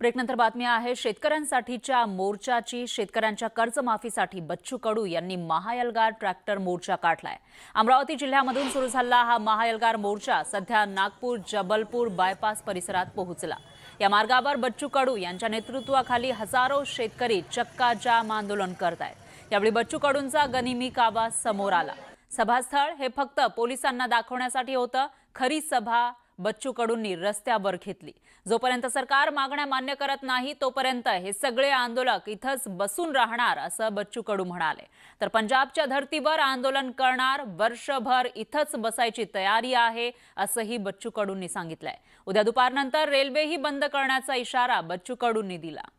ब्रेकनंतर बातमी आहे शेतकऱ्यांसाठीच्या मोर्चाची। शेतकऱ्यांच्या कर्जमाफीसाठी बच्चू कडू यांनी महाएल्गार ट्रॅक्टर मोर्चा काढलाय। अमरावती जिल्ह्यामधून सुरू झालेला हा महाएल्गार मोर्चा सध्या नागपूर जबलपूर बायपास परिसरात पोहोचला। या मार्गावर बच्चू कडू यांच्या नेतृत्वाखाली हजारो शेतकरी चक्का जाम आंदोलन करत आहेत। यावेळी बच्चू कडूंचा गनिमी कावा समोर आला। सभास्थळ हे फक्त पोलिसांना दाखवण्यासाठी होतं। खरी सभा बच्चू कडूंनी रस्त्यावर घेतली। जोपर्यंत सरकार मागण्या मान्य करत नाही तोपर्यंत हे सगळे आंदोलक इथंच बसून राहणार असं बच्चू कडू म्हणाले। तर पंजाबच्या धर्तीवर आंदोलन करणार, वर्षभर इथंच बसायची तयारी आहे असंही बच्चू कडूंनी सांगितलंय। उद्या दुपारनंतर रेल्वेही बंद करण्याचा इशारा बच्चू कडूंनी दिला।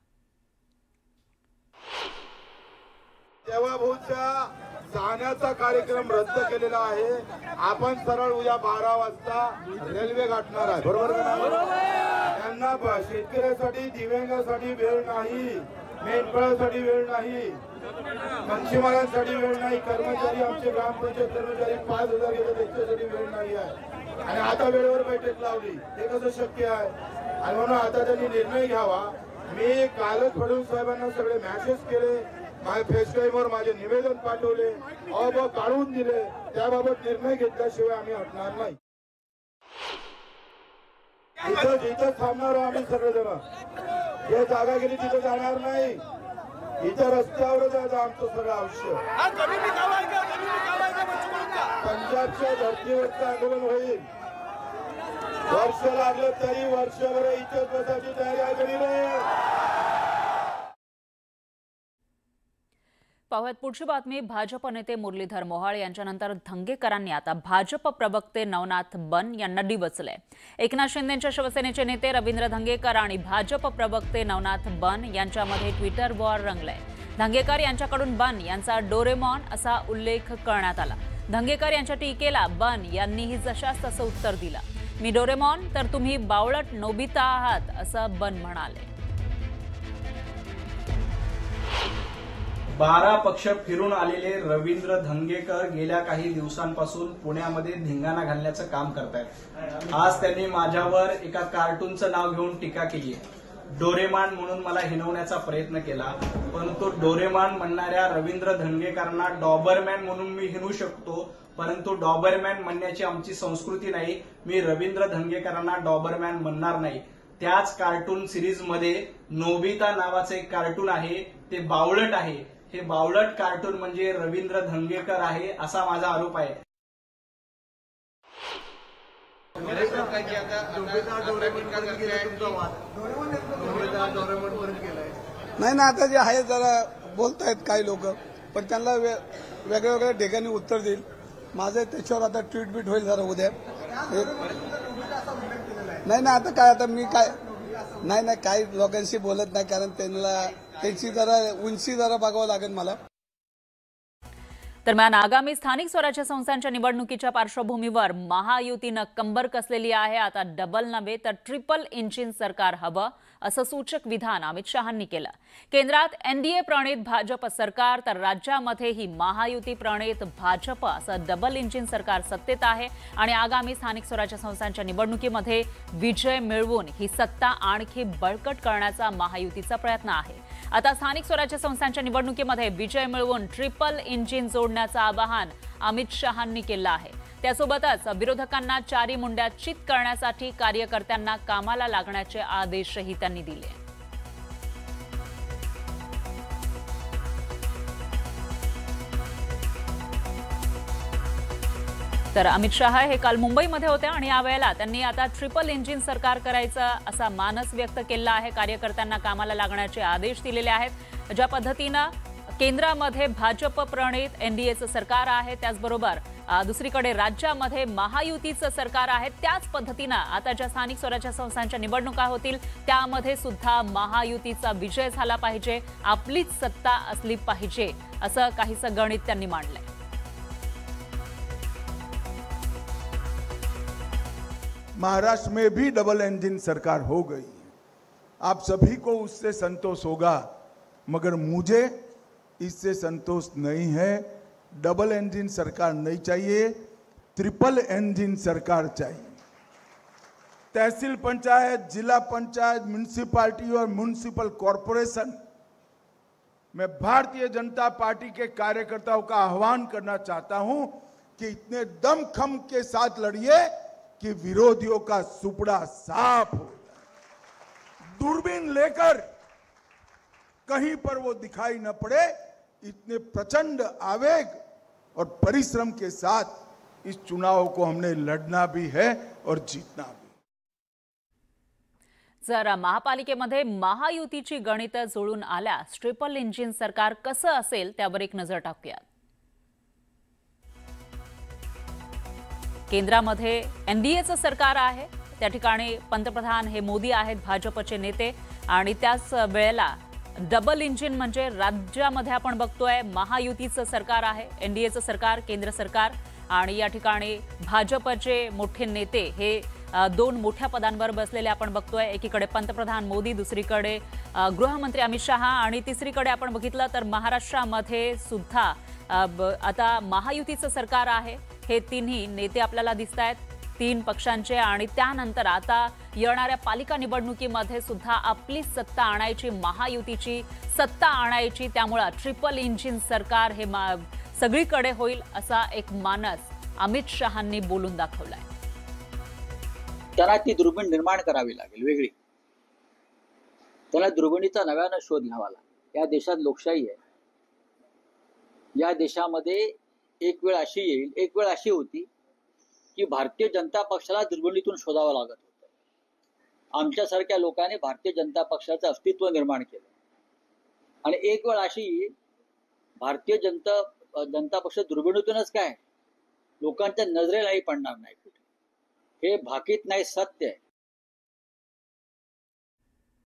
जाण्याचा कार्यक्रम रद्द केलेला आहे। आपण सरळ उद्या 12 वाजता रेल्वे गाठणार आहे, बरोबर का? त्यांना शेतकऱ्यांसाठी दिव्यांगांसाठी वेळ नाही, मेंढपाळांसाठी वेळ नाही, मच्छीमारांसाठी वेळ नाही, कर्मचारी आमचे ग्रामपंचायत कर्मचारी 5000 घेतात त्यांच्यासाठी वेळ नाही आहे। आणि आता वेळेवर बैठक लावली, हे कसं शक्य आहे? आणि म्हणून आता त्यांनी निर्णय घ्यावा। मी कालच फडणवीस साहेबांना सगळे मेसेज केले, माझ्या फेसटाईमवर माझे निवेदन पाठवले, काढून दिले, त्याबाबत निर्णय घेतल्याशिवाय आम्ही हटणार नाही। इथं थांबणार आम्ही सगळेजण, जे जागा गेली तिथे जाणार नाही। इथं रस्त्यावरच आहे आमचं सगळं आयुष्य। पंजाबच्या धर्तीवरचं आंदोलन होईल, वर्ष लागलं तरी वर्षभर इथं बसायची तयारी आहे कधी नाही। पाहुयात पुढची बातमी। भाजप नेते मुरलीधर मोहोळ यांच्यानंतर धंगेकरांनी आता भाजप प्रवक्ते नवनाथ बन यांना डिवचलंय। एकनाथ शिंदेंच्या शिवसेनेचे नेते रवींद्र धंगेकर आणि भाजप प्रवक्ते नवनाथ बन यांच्यामध्ये ट्विटर वॉर रंगलंय। धंगेकर यांच्याकडून बन यांचा डोरेमॉन असा उल्लेख करण्यात आला। धंगेकर यांच्या टीकेला बन यांनीही जशास तसं उत्तर दिलं। मी डोरेमॉन तर तुम्ही बावळट नोबिता आहात असं बन म्हणाले। 12 पक्ष फिरून आलेले रवींद्र धंगेकर गेल्या काही दिवसांपासून पुण्यामध्ये धिंगाणा घालण्याचं काम करतायत। आज त्यांनी माझ्यावर एका कार्टूनचं नाव घेऊन टीका केली आहे। डोरेमॉन म्हणून मला हिणवण्याचा प्रयत्न केला, परंतु डोरेमॉन म्हणणाऱ्या रवींद्र धंगेकरांना डॉबरमॅन म्हणून मी हिणवू शकतो, परंतु डॉबरमॅन म्हणण्याची आमची संस्कृती नाही। मी रवींद्र धंगेकरांना डॉबरमॅन म्हणणार नाही। त्याच कार्टून सिरीजमध्ये नोबिता नावाचं एक कार्टून आहे, ते बावळट आहे। हे बावळट कार्टून म्हणजे रवींद्र धंगेकर आहे असा माझा आरोप आहे। नाही ना, आता जे आहे जरा बोलतायत काही लोक, पण त्यांना वेगळ्या वेगळ्या ठिकाणी उत्तर देईल। माझं त्याच्यावर आता ट्विट बीट होईल जरा उद्या। नाही ना, आता काय, आता मी काय नाही काही लोकांशी बोलत नाही, कारण त्यांना त्यांची जरा उंची जरा बघावं लागेल मला। दरम्यान आगामी स्थानिक स्वराज्य संस्थांच्या निवडणुकीच्या पार्श्वभूमीवर महायुतीनं कंबर कसलेली आहे। आता डबल नव्हे तर ट्रिपल इंजिन सरकार हवं असं सूचक विधान अमित शहांनी केलं। केंद्रात एनडीए प्रणित भाजप सरकार तर राज्यामध्येही महायुती प्रणित भाजप असं डबल इंजिन सरकार सत्तेत आहे आणि आगामी स्थानिक स्वराज्य संस्थांच्या निवडणुकीमध्ये विजय मिळवून ही सत्ता आणखी बळकट करण्याचा महायुतीचा प्रयत्न आहे। आता स्थानिक स्वराज्य संस्थांच्या निवडणुकीमध्ये विजय मिळवून ट्रिपल इंजिन जोडण्याचं आवाहन अमित शहांनी केलं आहे। त्यासोबतच विरोधकांना चारी मुंड्यात चित करण्यासाठी कार्यकर्त्यांना कामाला लागण्याचे आदेशही त्यांनी दिले। तर अमित शहा हे काल मुंबईमध्ये होते आणि यावेळेला त्यांनी आता ट्रिपल इंजिन सरकार करायचं असा मानस व्यक्त केला आहे। कार्यकर्त्यांना कामाला लागण्याचे आदेश दिलेले आहेत। ज्या पद्धतीनं केंद्रामध्ये भाजप प्रणित एनडीएचं सरकार आहे, त्याचबरोबर दुसरीकडे राज्यामध्ये महायुतीचं सरकार आहे, त्याच पद्धतीनं आता ज्या स्थानिक स्वराज्य संस्थांच्या निवडणुका होतील त्यामध्ये सुद्धा महायुतीचा विजय झाला पाहिजे, आपलीच सत्ता असली पाहिजे असं काहीसं गणित त्यांनी मांडलंय। महाराष्ट्र में भी डबल इंजन सरकार हो गई। आप सभी को उससे संतोष होगा, मगर मुझे इससे संतोष नहीं है। डबल इंजन सरकार नहीं चाहिए, ट्रिपल इंजन सरकार चाहिए। तहसील पंचायत, जिला पंचायत, म्यूनिसिपालिटी और म्यूनिसिपल कॉरपोरेशन मैं भारतीय जनता पार्टी के कार्यकर्ताओं का आह्वान करना चाहता हूं कि इतने दमखम के साथ लड़िए कि विरोधियों का सुपड़ा साफ हो जाए। दूरबीन लेकर कहीं पर वो दिखाई न पड़े, इतने प्रचंड आवेग और परिश्रम के साथ इस चुनाव को हमने लड़ना भी है और जीतना भी। जर महापालिकेमध्ये महायुतीची गणितं जुळून आल्यास ट्रिपल इंजिन सरकार कसं असेल त्यावर एक नजर टाकूया। केंद्रामध्ये एनडीएचं सरकार आहे, त्या ठिकाणी पंतप्रधान हे मोदी आहेत, भाजपचे नेते, आणि त्याच वेळेला डबल इंजिन म्हणजे राज्यामध्ये आपण बघतोय महायुतीचं सरकार आहे, एनडीएचं सरकार, केंद्र सरकार, आणि या ठिकाणी भाजपचे मोठे नेते हे दोन मोठ्या पदांवर बसलेले आपण बघतोय। एकीकडे पंतप्रधान मोदी, दुसरीकडे गृहमंत्री अमित शहा, आणि तिसरीकडे आपण बघितलं तर महाराष्ट्रामध्ये सुद्धा आता महायुतीचं सरकार आहे। हे तिन्ही नेते आपल्याला दिसतायत, तीन पक्षांचे, आणि त्यानंतर आता येणाऱ्या पालिका निवडणुकीमध्ये सुद्धा आपली सत्ता आणायची, महायुतीची सत्ता आणायची, त्यामुळे ट्रिपल इंजिन सरकार हे सगळीकडे होईल असा एक मानस अमित शहांनी बोलून दाखवलाय। त्यांना ती दुर्बीण निर्माण करावी लागेल वेगळी, त्याला दुर्बिणीचा नव्यानं शोध घ्यावा लागेल। या देशात लोकशाही आहे, या देशामध्ये एक वेळ अशी येईल, एक वेळ अशी होती की भारतीय जनता पक्षाला दुर्बिणीतून शोधावं लागत होतं। आमच्यासारख्या लोकांनी भारतीय जनता पक्षाचं अस्तित्व निर्माण केलं, आणि एक वेळ अशी येईल भारतीय जनता पक्ष दुर्बिणीतूनच काय लोकांच्या नजरेलाही पडणार नाही कुठे। हे भाकीत नाही, सत्य आहे।